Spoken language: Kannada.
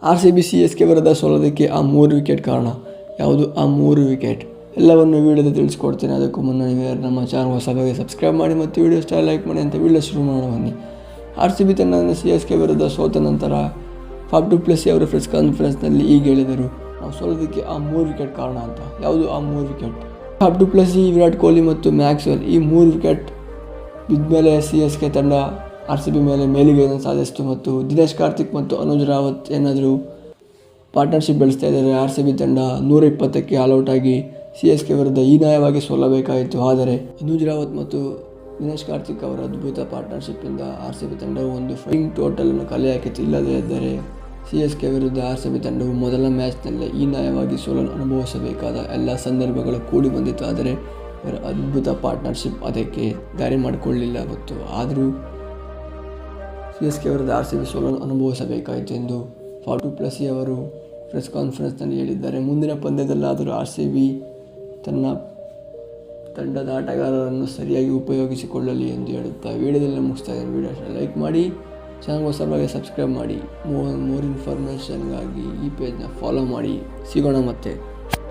RCB CSK ವಿರುದ್ಧ ಸೋಲೋದಕ್ಕೆ ಆ 3 ವಿಕೆಟ್ ಕಾರಣ. ಯಾವುದು ಆ 3 ವಿಕೆಟ್ ಎಲ್ಲವನ್ನು ವೀಡಿಯೋದಲ್ಲಿ ತಿಳಿಸ್ಕೊಡ್ತೇನೆ. ಅದಕ್ಕೂ ಮುನ್ನ ನೀವು ನಮ್ಮ ಚಾನಲ್ ಹೊಸದಾಗಿ ಸಬ್ಸ್ಕ್ರೈಬ್ ಮಾಡಿ ಮತ್ತು ವೀಡಿಯೋ ಇಷ್ಟ ಲೈಕ್ ಮಾಡಿ ಅಂತ ವಿಡಿಯೋ ಶುರು ಮಾಡೋಣ ಬನ್ನಿ. RCB ತಂಡದಿಂದ CSK ವಿರುದ್ಧ ಸೋತ ನಂತರ ಫಾಫ್ ಡು ಪ್ಲೆಸಿ ಅವರು ಪ್ರೆಸ್ ಕಾನ್ಫರೆನ್ಸ್ನಲ್ಲಿ ಈಗ ಹೇಳಿದರು, ನಾವು ಸೋಲೋದಕ್ಕೆ ಆ 3 ವಿಕೆಟ್ ಕಾರಣ ಅಂತ. ಯಾವುದು ಆ 3 wicket? Faf do Plessis, Virat Kohli ಮತ್ತು ಮ್ಯಾಕ್ಸ್ವೆಲ್ ಈ 3 ವಿಕೆಟ್ ಬಿದ್ದ ಮೇಲೆ CSK ತಂಡ RCB ಮೇಲೆ ಮೇಲುಗೈಯನ್ನು ಸಾಧಿಸಿತು ಮತ್ತು ದಿನೇಶ್ ಕಾರ್ತಿಕ್ ಮತ್ತು ಅನುಜ್ ರಾವತ್ ಏನಾದರೂ ಪಾರ್ಟ್ನರ್ಶಿಪ್ ಬೆಳೆಸ್ತಾ ಇದ್ದಾರೆ. RCB ತಂಡ 120ಕ್ಕೆ ಆಲ್ಔಟ್ ಆಗಿ CSK ವಿರುದ್ಧ ಹೀನಾಯವಾಗಿ ಸೋಲಬೇಕಾಯಿತು. ಆದರೆ ಅನುಜ್ ರಾವತ್ ಮತ್ತು ದಿನೇಶ್ ಕಾರ್ತಿಕ್ ಅವರ ಅದ್ಭುತ ಪಾರ್ಟ್ನರ್ಶಿಪ್ಪಿಂದ RCB ತಂಡವು ಒಂದು ಫೈಟಿಂಗ್ ಟೋಟಲನ್ನು ಕಲೆ ಹಾಕಿತು. ಇಲ್ಲದೇ ಇದ್ದರೆ CSK ವಿರುದ್ಧ RCB ತಂಡವು ಮೊದಲ ಮ್ಯಾಚ್ನಲ್ಲೇ ಹೀನಾಯವಾಗಿ ಸೋಲನ್ನು ಅನುಭವಿಸಬೇಕಾದ ಎಲ್ಲ ಸಂದರ್ಭಗಳು ಕೂಡಿ ಬಂದಿತ್ತು. ಆದರೆ ಇವರ ಅದ್ಭುತ ಪಾರ್ಟ್ನರ್ಶಿಪ್ ಅದಕ್ಕೆ ದಾರಿ ಮಾಡಿಕೊಳ್ಳಲಿಲ್ಲ ಮತ್ತು ಆದರೂ CSK ವಿರುದ್ಧ RCB ಸೋಲನ್ನು ಅನುಭವಿಸಬೇಕಾಯಿತು ಎಂದು ಫಾಫ್ ಡು ಪ್ಲೆಸಿ ಅವರು ಪ್ರೆಸ್ ಕಾನ್ಫರೆನ್ಸ್ನಲ್ಲಿ ಹೇಳಿದ್ದಾರೆ. ಮುಂದಿನ ಪಂದ್ಯದಲ್ಲಾದರೂ RCB ತನ್ನ ತಂಡದ ಆಟಗಾರರನ್ನು ಸರಿಯಾಗಿ ಉಪಯೋಗಿಸಿಕೊಳ್ಳಲಿ ಎಂದು ಹೇಳುತ್ತಾ ವಿಡಿಯೋದಲ್ಲಿ ಮುಗಿಸ್ತಾ ಇದ್ದೀನಿ. ವಿಡಿಯೋ ಲೈಕ್ ಮಾಡಿ, ಚಾನಲ್ ಹೊಸಬಾಗಿ ಸಬ್ಸ್ಕ್ರೈಬ್ ಮಾಡಿ. ಮೋರ್ ಇನ್ಫಾರ್ಮೇಷನ್ಗಾಗಿ ಈ ಪೇಜ್ನ ಫಾಲೋ ಮಾಡಿ. ಸಿಗೋಣ ಮತ್ತೆ.